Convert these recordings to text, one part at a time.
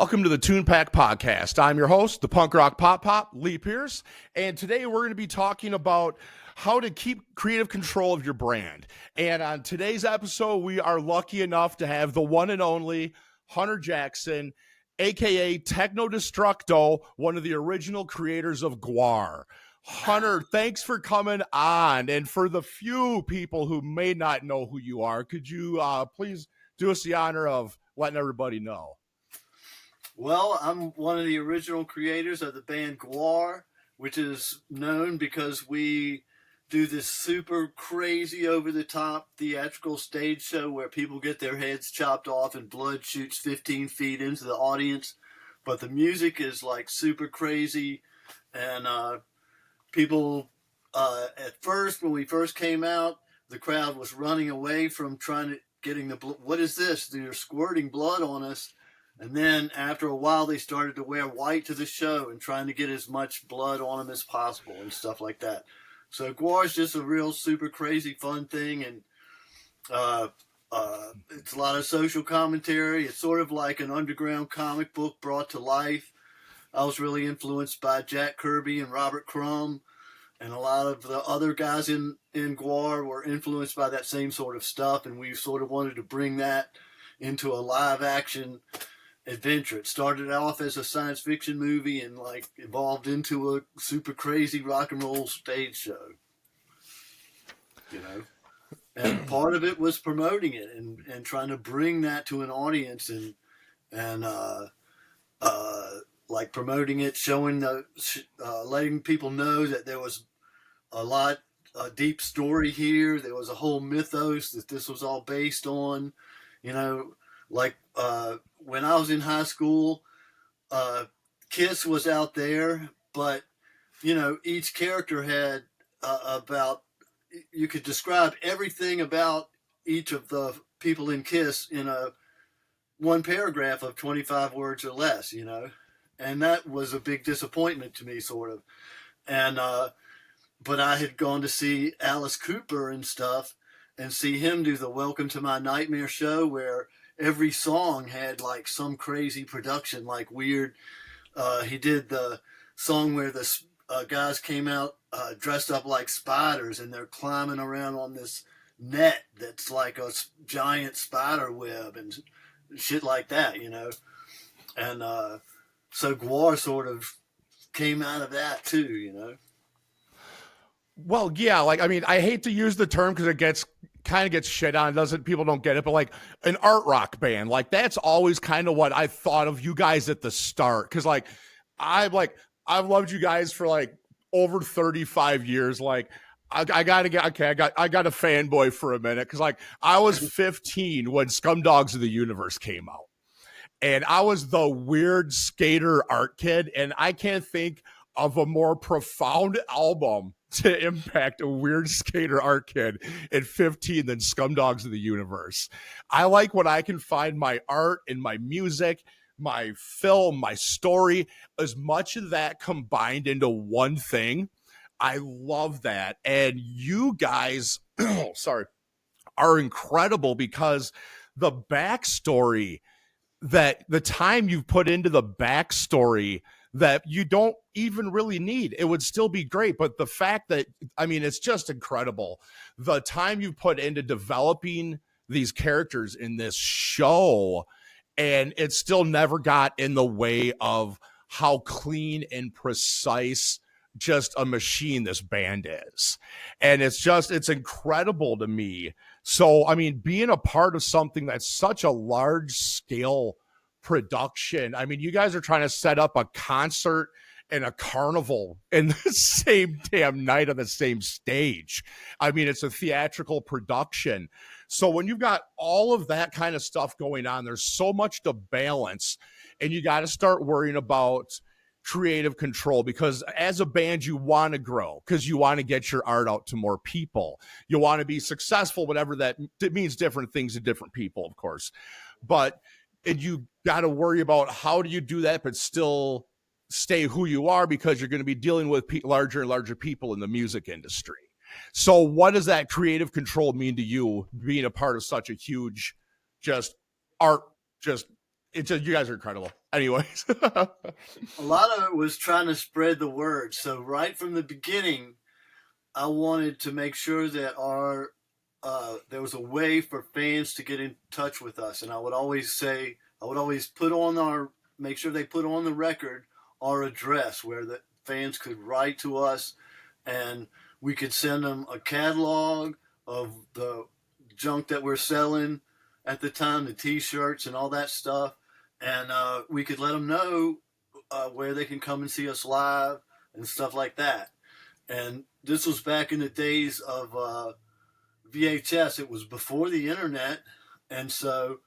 Welcome to the Tune Pack Podcast. I'm your host, the punk rock pop, Lee Pierce, and today we're going to be talking about how to keep creative control of your brand. And on today's episode, we are lucky enough to have the one and only Hunter Jackson, aka Techno Destructo, one of the original creators of GWAR. Hunter, thanks for coming on. And for the few people who may not know who you are, could you please do us the honor of letting everybody know? Well, I'm one of the original creators of the band GWAR, which is known because we do this super crazy over-the-top theatrical stage show where people get their heads chopped off and blood shoots 15 feet into the audience. But the music is like super crazy, and people, at first, when we first came out, the crowd was running away from getting the blood. What is this? They're squirting blood on us. And then after a while, they started to wear white to the show and trying to get as much blood on them as possible and stuff like that. So GWAR is just a real super crazy fun thing, and it's a lot of social commentary. It's sort of like an underground comic book brought to life. I was really influenced by Jack Kirby and Robert Crumb, and a lot of the other guys in GWAR were influenced by that same sort of stuff, and we sort of wanted to bring that into a live action adventure. It started off as a science fiction movie and like evolved into a super crazy rock and roll stage show, you know. And part of it was promoting it and trying to bring that to an audience and like promoting it, showing letting people know that there was a deep story here. There was a whole mythos that this was all based on, you know. Like when I was in high school, Kiss was out there, but, you know, each character had you could describe everything about each of the people in Kiss in one paragraph of 25 words or less, you know. And that was a big disappointment to me, sort of. And but I had gone to see Alice Cooper and stuff and see him do the Welcome to My Nightmare show where every song had like some crazy production, like weird. He did the song where the guys came out dressed up like spiders and they're climbing around on this net that's like a giant spider web and shit like that, you know. And so GWAR sort of came out of that too, you know. Well, yeah, like, I mean, I hate to use the term because it kind of gets shit on, people don't get it, but like an art rock band, like that's always kind of what I thought of you guys at the start. Cause like, I've loved you guys for like over 35 years. Like I got a fanboy for a minute. Cause like I was 15 when Scumdogs of the Universe came out and I was the weird skater art kid. And I can't think of a more profound album to impact a weird skater art kid at 15 than Scumdogs of the Universe. I like when I can find my art and my music, my film, my story, as much of that combined into one thing. I love that. And you guys, are incredible because the backstory, that the time you've put into the backstory that you don't even really need, it would still be great. But the fact that, I mean, it's just incredible. The time you put into developing these characters in this show, and it still never got in the way of how clean and precise just a machine this band is. And it's incredible to me. So, I mean, being a part of something that's such a large scale production. I mean, you guys are trying to set up a concert and a carnival in the same damn night on the same stage. I mean, it's a theatrical production. So when you've got all of that kind of stuff going on, there's so much to balance, and you got to start worrying about creative control, because as a band, you want to grow because you want to get your art out to more people. You want to be successful, whatever that it means, different things to different people, of course. But you got to worry about how do you do that, but still stay who you are, because you're going to be dealing with larger and larger people in the music industry. So what does that creative control mean to you, being a part of such a huge, just art, you guys are incredible. anyways. A lot of it was trying to spread the word. So right from the beginning, I wanted to make sure that our there was a way for fans to get in touch with us, and I would always say, I would always put on our, make sure they put on the record our address where the fans could write to us, and we could send them a catalog of the junk that we're selling at the time, the T-shirts and all that stuff, and we could let them know where they can come and see us live and stuff like that. And this was back in the days of VHS. It was before the internet, and so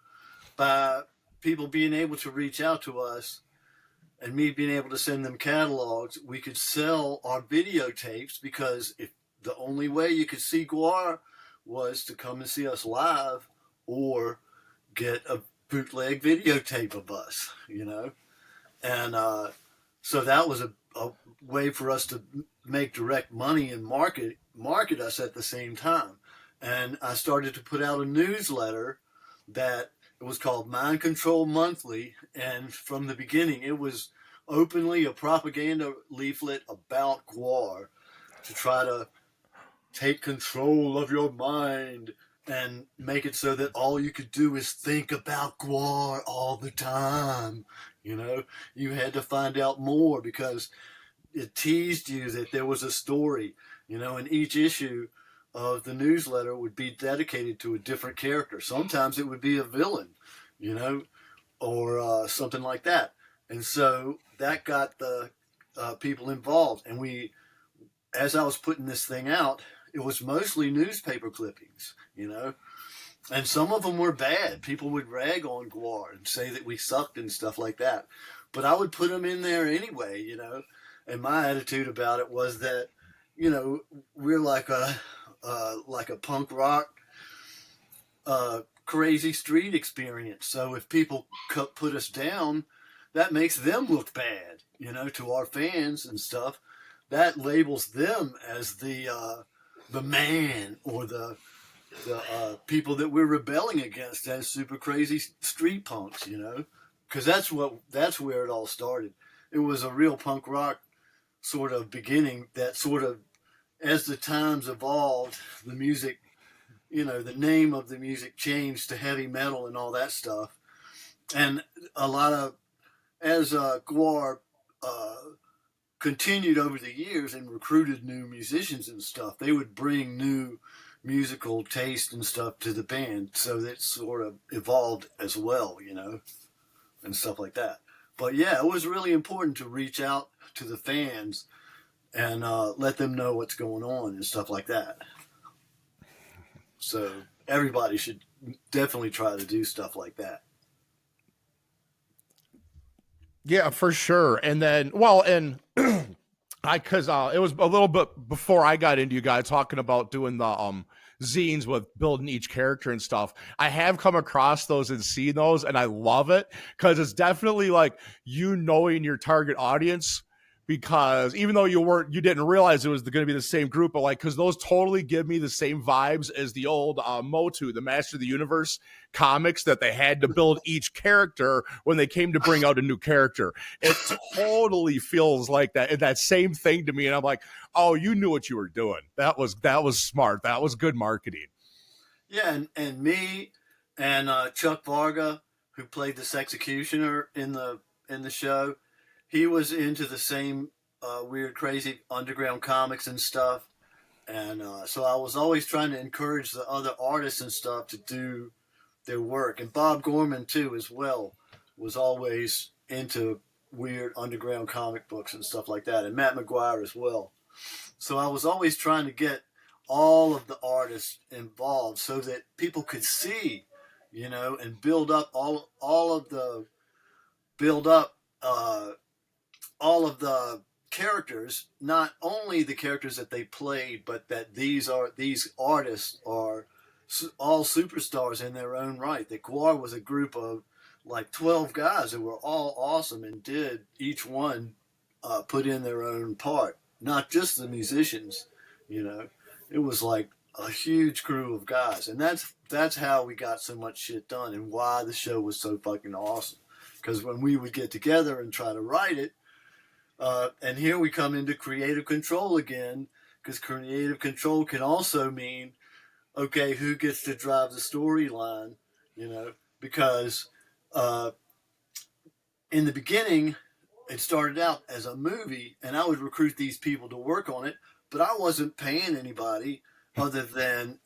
by people being able to reach out to us and me being able to send them catalogs, we could sell our videotapes, because if the only way you could see GWAR was to come and see us live or get a bootleg videotape of us, you know. And so that was a way for us to make direct money and market us at the same time. And I started to put out a newsletter that it was called Mind Control Monthly, and from the beginning it was openly a propaganda leaflet about GWAR, to try to take control of your mind and make it so that all you could do is think about GWAR all the time. You know, you had to find out more because it teased you that there was a story, you know, and each issue of the newsletter would be dedicated to a different character. Sometimes it would be a villain, you know, or something like that. And so that got the people involved. And we, as I was putting this thing out, it was mostly newspaper clippings, you know, and some of them were bad. People would rag on GWAR and say that we sucked and stuff like that. But I would put them in there anyway, you know. And my attitude about it was that, you know, we're like a punk rock, crazy street experience. So if people put us down, that makes them look bad, you know, to our fans and stuff. That labels them as the man, or the people that we're rebelling against as super crazy street punks, you know, because that's where it all started. It was a real punk rock sort of beginning that sort of, as the times evolved, the music, you know, the name of the music changed to heavy metal and all that stuff. And a lot of, as GWAR continued over the years and recruited new musicians and stuff, they would bring new musical taste and stuff to the band. So that sort of evolved as well, you know, and stuff like that. But yeah, it was really important to reach out to the fans and let them know what's going on and stuff like that. So everybody should definitely try to do stuff like that. Yeah, for sure. And then, well, and because it was a little bit before I got into you guys talking about doing the zines with building each character and stuff. I have come across those and seen those, and I love it because it's definitely like you knowing your target audience. Because even though you didn't realize it was going to be the same group, but like, because those totally give me the same vibes as the old Motu, the Master of the Universe comics, that they had to build each character when they came to bring out a new character. It totally feels like that same thing to me, and I'm like, oh, you knew what you were doing. That was smart. That was good marketing. Yeah, and me and Chuck Varga, who played this executioner in the show, he was into the same weird, crazy underground comics and stuff. And so I was always trying to encourage the other artists and stuff to do their work. And Bob Gorman, too, as well, was always into weird underground comic books and stuff like that. And Matt McGuire as well. So I was always trying to get all of the artists involved so that people could see, you know, and build up all of the all of the characters, not only the characters that they played, but that these artists are all superstars in their own right. That GWAR was a group of like 12 guys who were all awesome and did each one put in their own part, not just the musicians, you know. It was like a huge crew of guys, and that's how we got so much shit done and why the show was so fucking awesome. because when we would get together and try to write it, and here we come into creative control again, because creative control can also mean, okay, who gets to drive the storyline, because in the beginning, it started out as a movie, and I would recruit these people to work on it, but I wasn't paying anybody other than,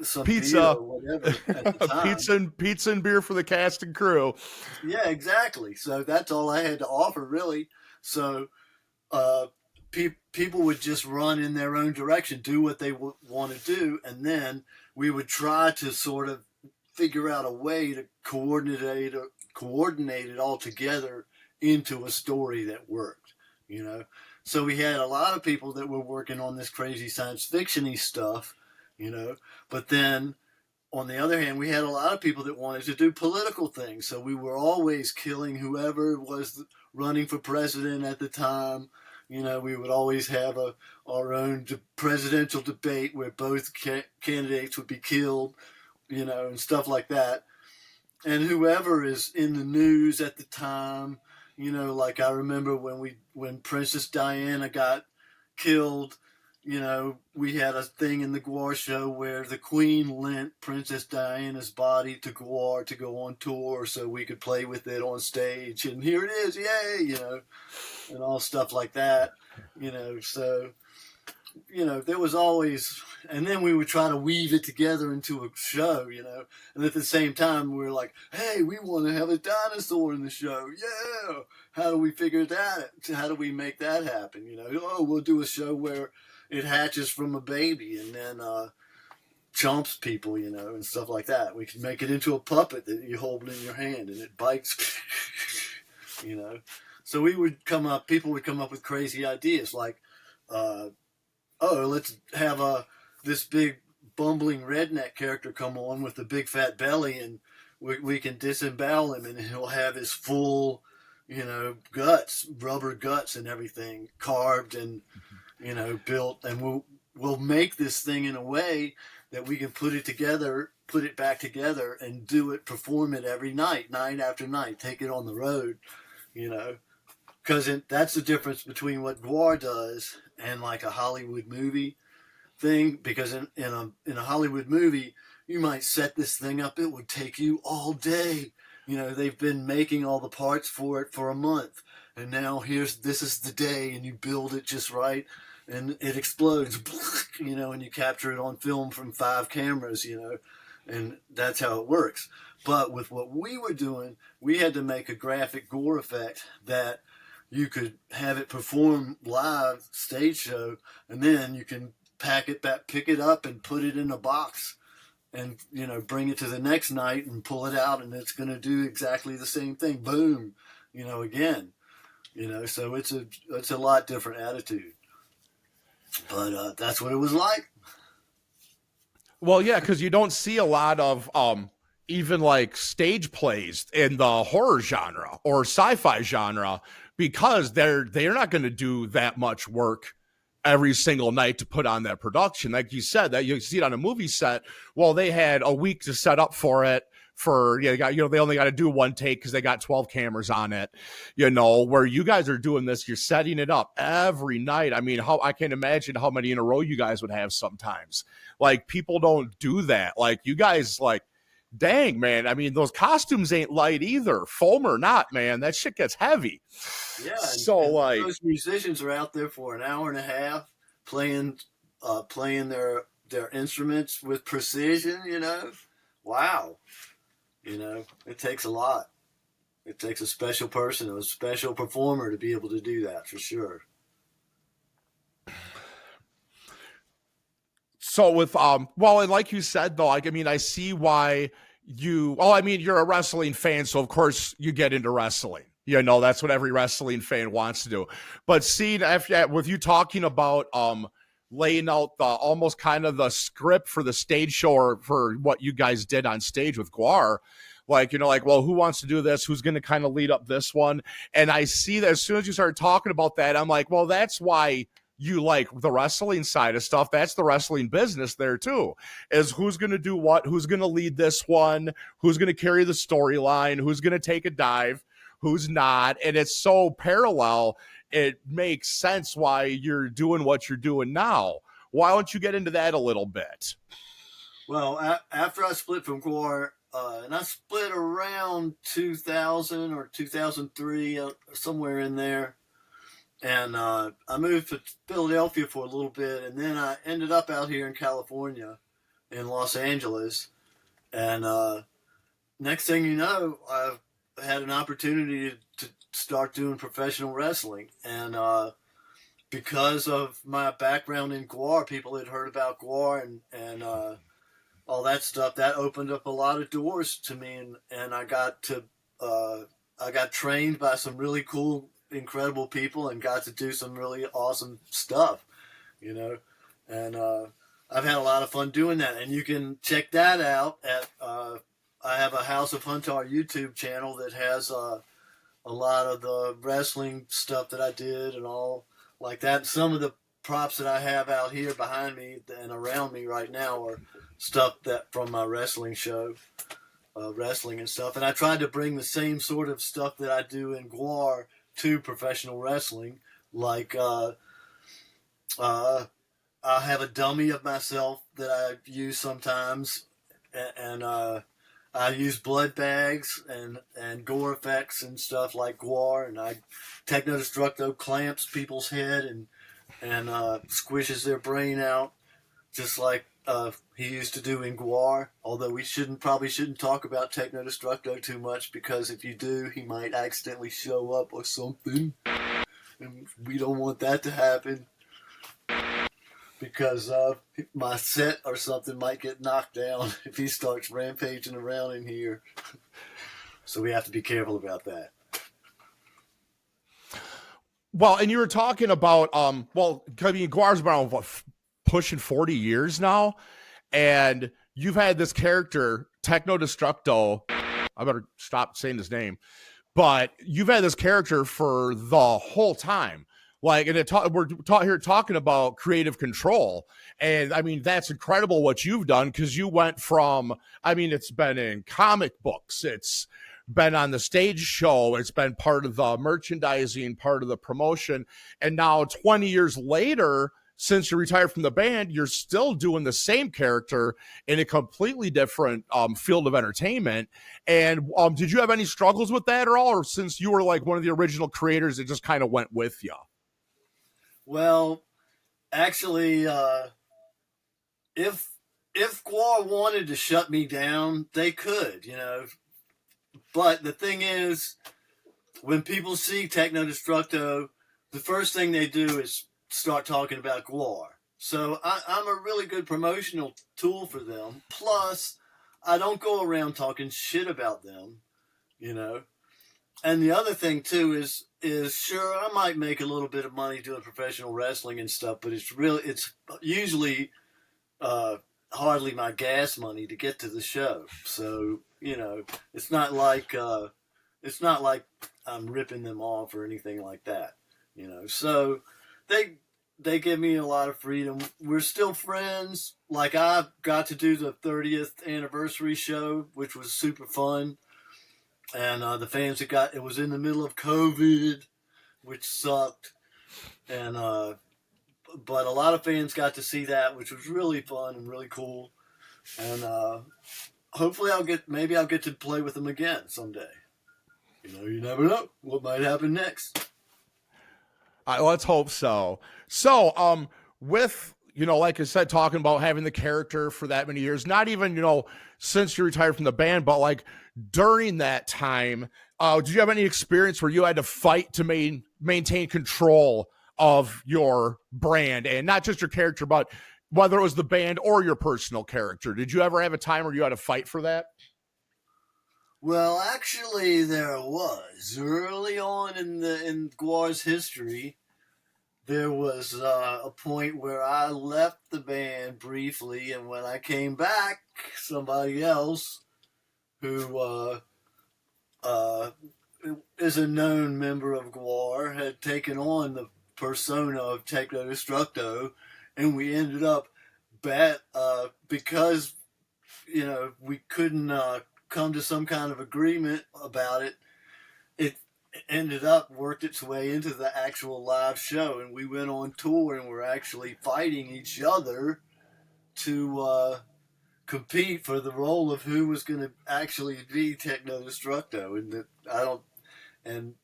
some beer Pizza, or whatever at the time. pizza and beer for the cast and crew. Yeah, exactly. So that's all I had to offer, really. So people would just run in their own direction, do what they want to do, and then we would try to sort of figure out a way to coordinate it all together into a story that worked. So we had a lot of people that were working on this crazy science fiction-y stuff, but then on the other hand, we had a lot of people that wanted to do political things. So we were always killing whoever was running for president at the time. We would always have our own presidential debate where both candidates would be killed, and stuff like that. And whoever is in the news at the time, like I remember when Princess Diana got killed, we had a thing in the GWAR show where the Queen lent Princess Diana's body to GWAR to go on tour so we could play with it on stage. And here it is, yay, and all stuff like that, So, there was always, and then we would try to weave it together into a show, and at the same time we were like, hey, we want to have a dinosaur in the show. Yeah. How do we figure that? How do we make that happen? Oh, we'll do a show where it hatches from a baby and then chomps people, and stuff like that. We can make it into a puppet that you hold in your hand and it bites, So people would come up with crazy ideas like, let's have this big bumbling redneck character come on with a big fat belly, and we can disembowel him, and he'll have his full, guts, rubber guts and everything carved and, built, and we'll make this thing in a way that we can put it back together and perform it every night after night, take it on the road, because that's the difference between what GWAR does and like a Hollywood movie thing. Because in a Hollywood movie, you might set this thing up, it would take you all day. They've been making all the parts for it for a month, and now this is the day, and you build it just right, and it explodes, and you capture it on film from 5 cameras, and that's how it works. But with what we were doing, we had to make a graphic gore effect that you could have it perform live stage show, and then you can pack it back, pick it up and put it in a box and, bring it to the next night and pull it out, and it's going to do exactly the same thing. Boom, again, so it's a lot different attitude, but that's what it was like. Well, yeah, because you don't see a lot of even like stage plays in the horror genre or sci-fi genre, because they're not going to do that much work every single night to put on that production. Like you said, that you see it on a movie set. Well, they had a week to set up for it. They only got to do one take because they got 12 cameras on it. Where you guys are doing this, you're setting it up every night. I mean, I can't imagine how many in a row you guys would have sometimes. Like, people don't do that. Like, you guys, like, dang, man. I mean, those costumes ain't light either. Foam or not, man, that shit gets heavy. Yeah. So those musicians are out there for an hour and a half playing their instruments with precision, Wow. It takes a lot. It takes a special person, a special performer to be able to do that, for sure. So with and like you said though, I see why you're a wrestling fan, so of course you get into wrestling. That's what every wrestling fan wants to do. But seeing with you talking about laying out the almost kind of the script for the stage show, or for what you guys did on stage with GWAR, well, who wants to do this? Who's going to kind of lead up this one? And I see that as soon as you started talking about that, I'm like, well, that's why you like the wrestling side of stuff, that's the wrestling business there too. Is who's going to do what, who's going to lead this one, who's going to carry the storyline, who's going to take a dive, who's not. And it's so parallel, it makes sense why you're doing what you're doing now. Why don't you get into that a little bit? Well, after I split from GWAR, and I split around 2000 or 2003, somewhere in there. And I moved to Philadelphia for a little bit, and then I ended up out here in California, in Los Angeles. And next thing you know, I had an opportunity to start doing professional wrestling. And because of my background in GWAR, people had heard about GWAR and all that stuff. That opened up a lot of doors to me, and I got trained by some really cool, incredible people and got to do some really awesome stuff, and I've had a lot of fun doing that. And you can check that out at I have a House of Huntar YouTube channel that has a lot of the wrestling stuff that I did and all like that. Some of the props that I have out here behind me and around me right now are stuff that from my wrestling show, wrestling and stuff. And I tried to bring the same sort of stuff that I do in GWAR to professional wrestling. Like I have a dummy of myself that I use sometimes, and I use blood bags and gore effects and stuff like GWAR, and I Techno Destructo clamps people's head and squishes their brain out, just like he used to do in GWAR. Although we probably shouldn't talk about Techno Destructo too much, because if you do, he might accidentally show up or something, and we don't want that to happen, because my set or something might get knocked down if he starts rampaging around in here. So we have to be careful about that. Well, and you were talking about, GWAR's been around, pushing 40 years now, and you've had this character, Techno Destructo, I better stop saying his name, but you've had this character for the whole time. Like, and we're here talking about creative control. And I mean, that's incredible what you've done, because you went from, I mean, it's been in comic books, it's been on the stage show, it's been part of the merchandising, part of the promotion. And now 20 years later, since you retired from the band, you're still doing the same character in a completely different field of entertainment. And did you have any struggles with that at all? Or since you were like one of the original creators, it just kind of went with you? Well, actually, if GWAR wanted to shut me down, they could, But the thing is, when people see Techno Destructo, the first thing they do is start talking about GWAR. So I'm a really good promotional tool for them. Plus, I don't go around talking shit about them, And the other thing too is sure, I might make a little bit of money doing professional wrestling and stuff, but it's usually hardly my gas money to get to the show. So it's not like I'm ripping them off or anything like that. So they give me a lot of freedom. We're still friends. Like, I got to do the 30th anniversary show, which was super fun. And the fans it was in the middle of COVID, which sucked. And but a lot of fans got to see that, which was really fun and really cool. And hopefully I'll get to play with them again someday. You never know what might happen next. Let's hope so. So, with, like I said, talking about having the character for that many years, not even, since you retired from the band, but like during that time, did you have any experience where you had to fight to maintain control of your brand, and not just your character, but whether it was the band or your personal character? Did you ever have a time where you had to fight for that? Well, actually, there was. Early on in GWAR's history, there was a point where I left the band briefly, and when I came back, somebody else who is a known member of GWAR had taken on persona of Techno Destructo, and we ended up bad because we couldn't come to some kind of agreement about it. It ended up worked its way into the actual live show, and we went on tour and we're actually fighting each other to compete for the role of who was going to actually be Techno Destructo.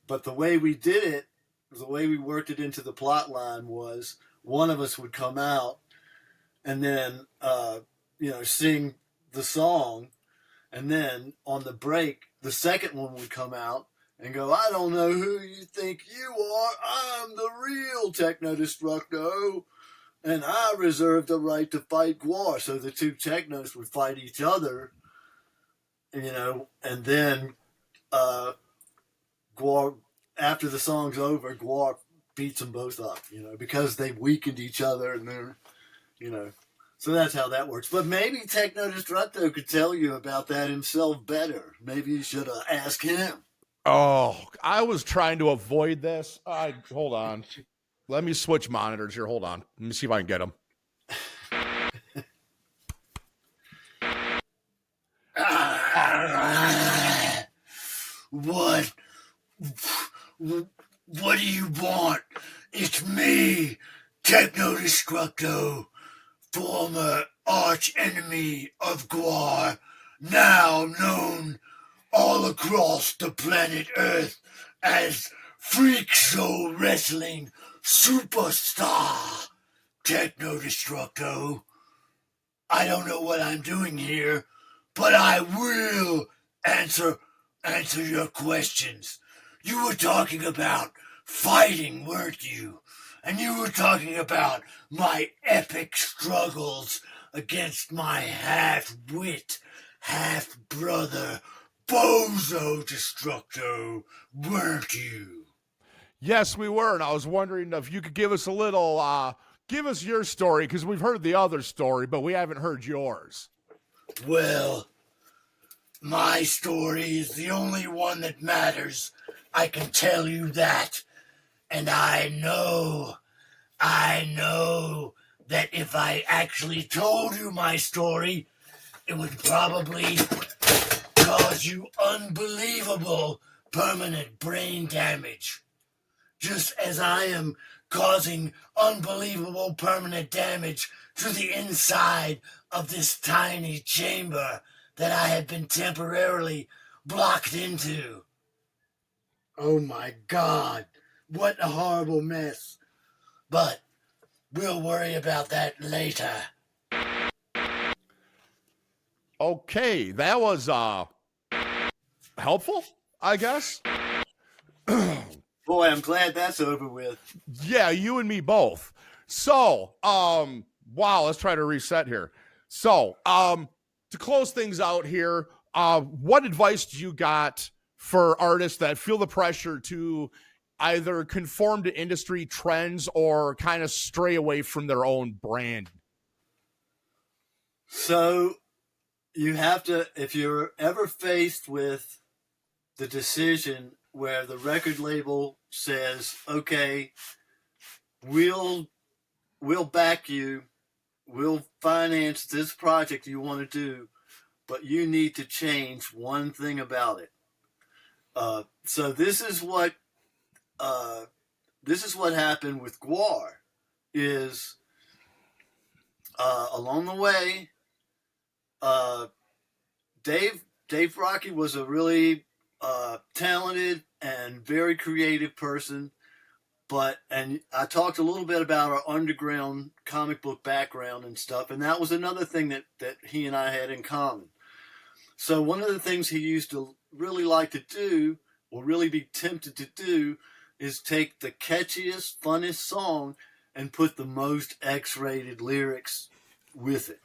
But the way we did it, the way we worked it into the plot line was one of us would come out and then sing the song, and then on the break the second one would come out and go, I don't know who you think you are, I'm the real Techno Destructo, and I reserve the right to fight GWAR. So the two technos would fight each other, and then GWAR, after the song's over, GWAR beats them both up, because they weakened each other, and they're, so that's how that works. But maybe Techno Destructo could tell you about that himself better. Maybe you should ask him. Oh, I was trying to avoid this. Hold on. Let me switch monitors here. Hold on. Let me see if I can get them. What do you want? It's me, Techno Destructo, former arch enemy of GWAR, now known all across the planet Earth as Freak Show Wrestling Superstar Techno Destructo. I don't know what I'm doing here, but I will answer your questions. You were talking about fighting, weren't you? And you were talking about my epic struggles against my half-wit, half-brother, Bozo Destructo, weren't you? Yes, we were, and I was wondering if you could give us a little, give us your story, because we've heard the other story, but we haven't heard yours. Well, my story is the only one that matters. I can tell you that. And I know that if I actually told you my story, it would probably cause you unbelievable permanent brain damage. Just as I am causing unbelievable permanent damage to the inside of this tiny chamber that I have been temporarily blocked into. Oh my God, what a horrible mess. But we'll worry about that later. Okay, that was helpful, I guess. Boy, I'm glad that's over with. Yeah, you and me both. So, wow, let's try to reset here. So, to close things out here, what advice do you got for artists that feel the pressure to either conform to industry trends or kind of stray away from their own brand? So, you have to, if you're ever faced with the decision where the record label says, okay, we'll back you, we'll finance this project you want to do, but you need to change one thing about it. So this is what happened with GWAR. Is along the way, Dave Rocky was a really talented and very creative person, and I talked a little bit about our underground comic book background and stuff, and that was another thing that he and I had in common. So one of the things he used to really like to do, or really be tempted to do, is take the catchiest, funnest song and put the most X-rated lyrics with it,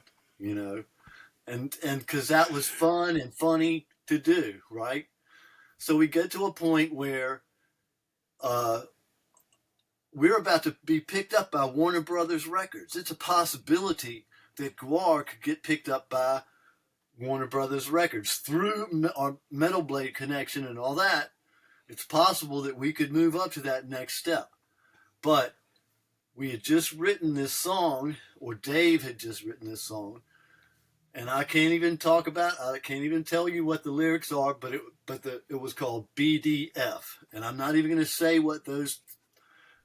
and because that was fun and funny to do, right? So we get to a point where we're about to be picked up by Warner Brothers Records. It's a possibility that GWAR could get picked up by Warner Brothers Records through our Metal Blade connection and all that. It's possible that we could move up to that next step. But we had just written this song, or Dave had just written this song, and I can't even tell you what the lyrics are, but it was called BDF, and I'm not even going to say what those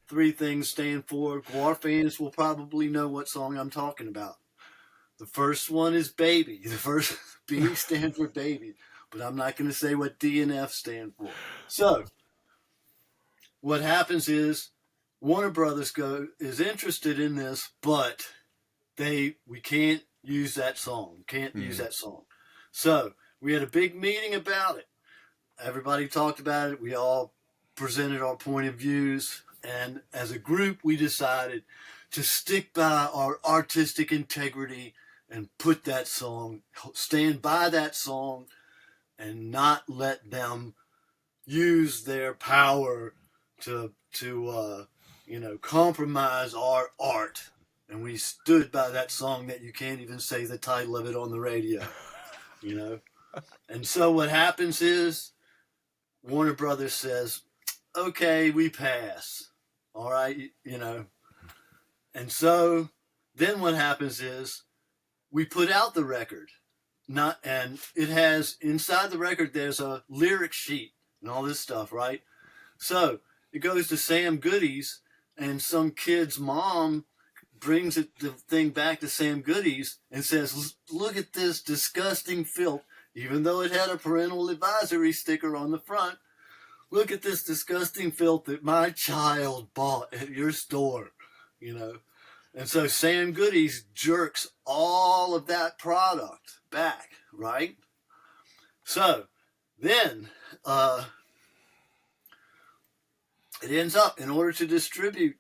three things stand for. GWAR fans will probably know what song I'm talking about. The first one is baby. The first B stands for baby, but I'm not going to say what D and F stand for. So what happens is Warner Brothers is interested in this, but we can't use that song. Can't use that song. So we had a big meeting about it. Everybody talked about it. We all presented our point of views. And as a group, we decided to stick by our artistic integrity and put that song, stand by that song, and not let them use their power to compromise our art. And we stood by that song that you can't even say the title of it on the radio, And so what happens is Warner Brothers says, okay, we pass. All right, And so then what happens is we put out the record. And it has, inside the record, there's a lyric sheet and all this stuff, right? So it goes to Sam Goody's, and some kid's mom brings the thing back to Sam Goody's and says, look at this disgusting filth, even though it had a parental advisory sticker on the front. Look at this disgusting filth that my child bought at your store, And so Sam Goody's jerks all of that product back, right? So then it ends up, in order to distribute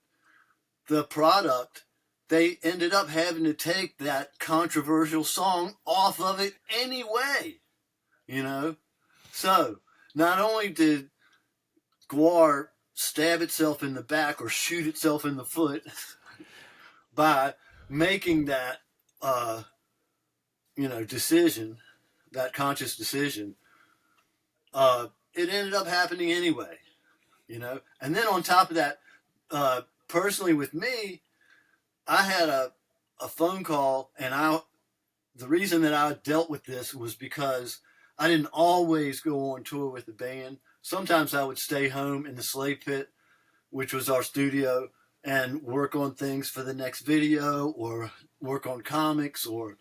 the product, they ended up having to take that controversial song off of it anyway, So not only did GWAR stab itself in the back or shoot itself in the foot by making that, decision, that conscious decision, it ended up happening anyway, And then on top of that, personally with me, I had a phone call, and the reason that I dealt with this was because I didn't always go on tour with the band. Sometimes I would stay home in the Slave Pit, which was our studio, and work on things for the next video, or work on comics, or,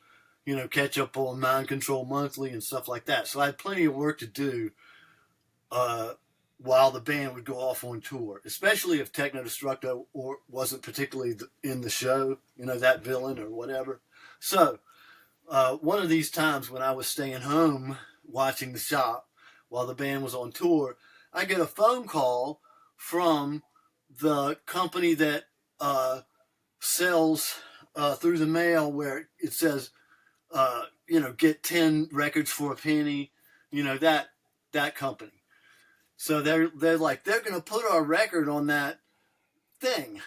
catch up on Mind Control Monthly and stuff like that. So I had plenty of work to do while the band would go off on tour, especially if Techno Destructo wasn't particularly in the show, that villain or whatever. So one of these times when I was staying home watching the shop while the band was on tour, I get a phone call from the company that sells through the mail, where it says, get 10 records for a penny, that company. So they're like, they're going to put our record on that thing,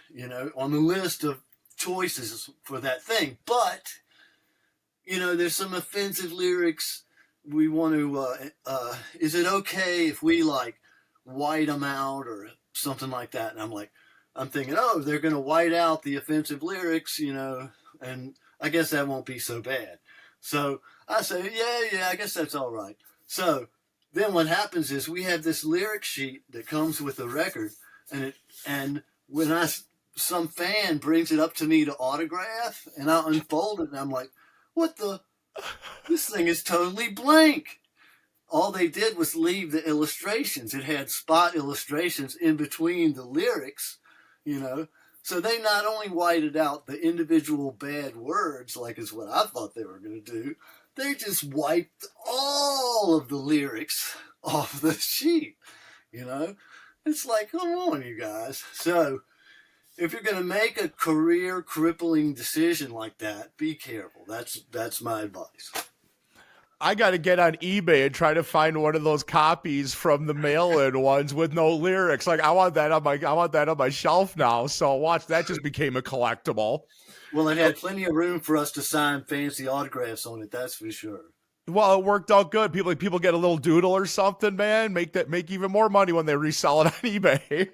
on the list of choices for that thing. But, there's some offensive lyrics. We want to, is it okay if we white them out or something like that? And I'm thinking, oh, they're going to white out the offensive lyrics, and I guess that won't be so bad. So I say, yeah, I guess that's all right. So then what happens is we have this lyric sheet that comes with the record, and when some fan brings it up to me to autograph, and I unfold it, and I'm like, this thing is totally blank. All they did was leave the illustrations. It had spot illustrations in between the lyrics, So they not only whited out the individual bad words, like is what I thought they were going to do, they just wiped all of the lyrics off the sheet, It's like, come on, you guys. So if you're going to make a career crippling decision like that, be careful. That's my advice. I got to get on eBay and try to find one of those copies from the mail-in ones with no lyrics. I want that on my shelf now. So watch, that just became a collectible. Well, it had plenty of room for us to sign fancy autographs on it. That's for sure. Well, it worked out good. People get a little doodle or something, man. Make even more money when they resell it on eBay.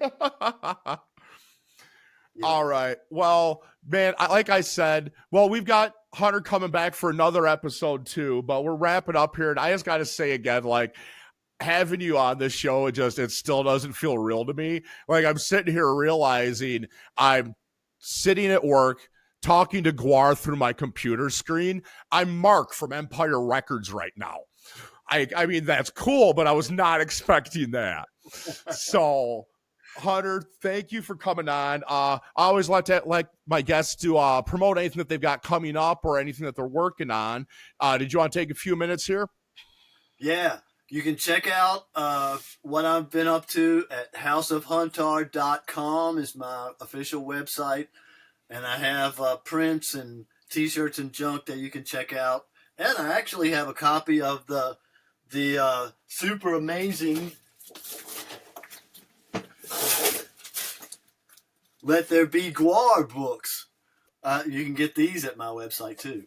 Yeah. All right. Well, man, like I said, well, we've got Hunter coming back for another episode too, but we're wrapping up here. And I just got to say again, like, having you on this show, it still doesn't feel real to me. Like, I'm sitting here realizing I'm sitting at work talking to GWAR through my computer screen. I'm Mark from Empire Records right now. I mean, that's cool, but I was not expecting that. So, Hunter, thank you for coming on. I always like my guests to promote anything that they've got coming up or anything that they're working on. Did you want to take a few minutes here? Yeah. You can check out what I've been up to at houseofhuntar.com is my official website. And I have prints and T-shirts and junk that you can check out. And I actually have a copy of the super amazing Let There Be GWAR books. You can get these at my website too.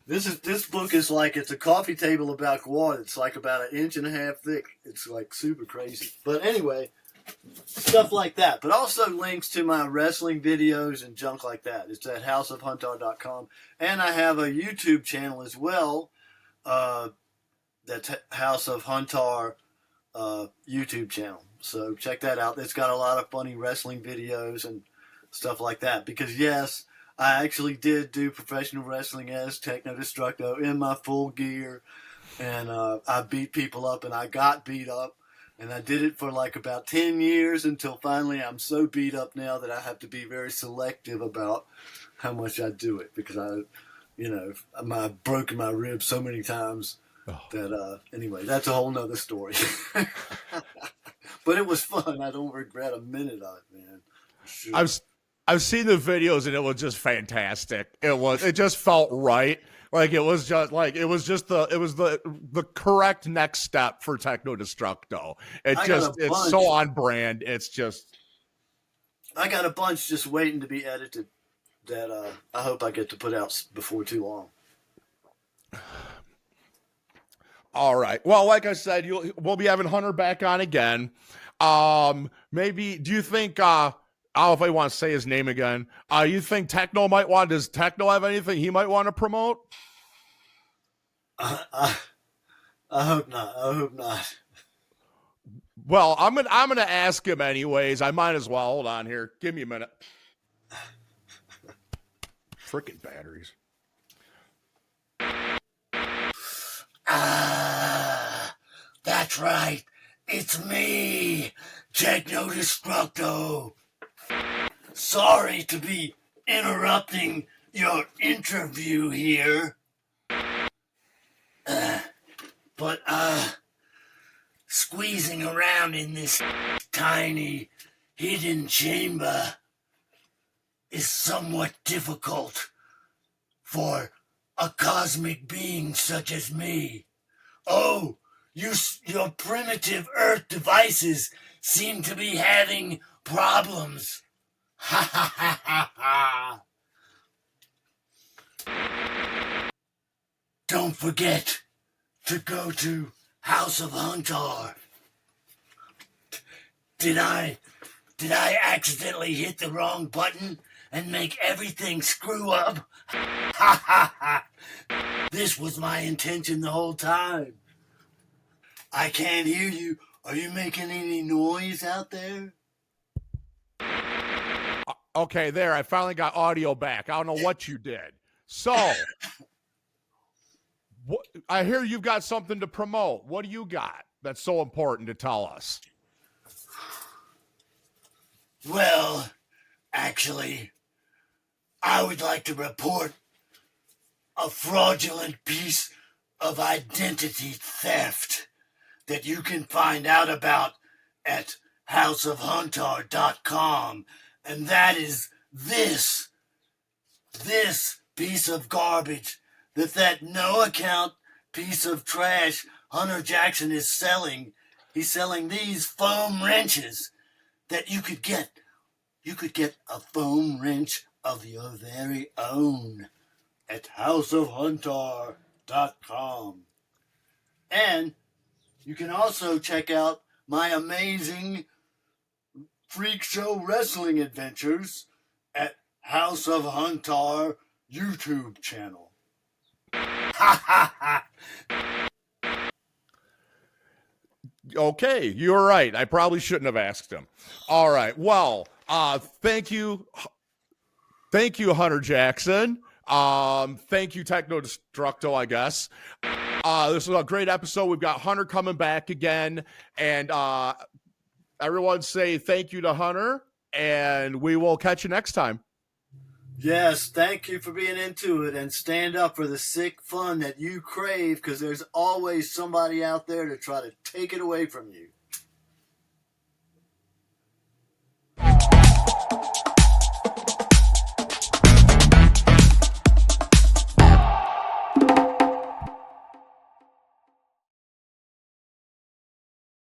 This book is like, it's a coffee table about GWAR. It's like about 1.5 inches thick. It's like super crazy. But anyway, stuff like that. But also links to my wrestling videos and junk like that. It's at houseofhuntar.com. And I have a YouTube channel as well. That's House of Huntar YouTube channel. So check that out. It's got a lot of funny wrestling videos and stuff like that. Because yes, I actually did do professional wrestling as Techno Destructo in my full gear. And I beat people up and I got beat up. And I did it for like about 10 years until finally I'm so beat up now that I have to be very selective about how much I do it. Because I've broken my ribs so many times that, anyway, that's a whole nother story. But it was fun. I don't regret a minute of it, man. Sure. I've seen the videos and it was just fantastic. It just felt right. Like it was the correct next step for Techno Destructo. It's so on brand. It's just, I got a bunch just waiting to be edited that I hope I get to put out before too long. All right. Well, like I said, we'll be having Hunter back on again. Maybe, do you think, I don't know if I want to say his name again. You think does Techno have anything he might want to promote? I hope not. I hope not. Well, I'm gonna ask him anyways. I might as well. Hold on here. Give me a minute. Frickin' batteries. That's right. It's me, Techno Destructo. Sorry to be interrupting your interview here. But squeezing around in this tiny hidden chamber is somewhat difficult for a cosmic being such as me. Oh, your primitive Earth devices seem to be having problems. Ha ha ha ha ha. Don't forget to go to House of Huntar. Did I accidentally hit the wrong button and make everything screw up? Ha ha ha. This was my intention the whole time. I can't hear you. Are you making any noise out there? Okay, there. I finally got audio back. I don't know what you did. So, I hear you've got something to promote. What do you got that's so important to tell us? Well, actually, I would like to report a fraudulent piece of identity theft that you can find out about at houseofhuntar.com. And that is this piece of garbage that no account piece of trash Hunter Jackson is selling. He's selling these foam wrenches that you could get. You could get a foam wrench of your very own at houseofhuntar.com. And you can also check out my amazing freak show wrestling adventures House of Huntar YouTube channel. Ha ha ha. Okay, you're right. I probably shouldn't have asked him. All right. Well, thank you. Thank you, Hunter Jackson. Thank you, Techno Destructo, I guess. This was a great episode. We've got Hunter coming back again. And everyone say thank you to Hunter, and we will catch you next time. Yes, thank you for being into it, and stand up for the sick fun that you crave, because there's always somebody out there to try to take it away from you.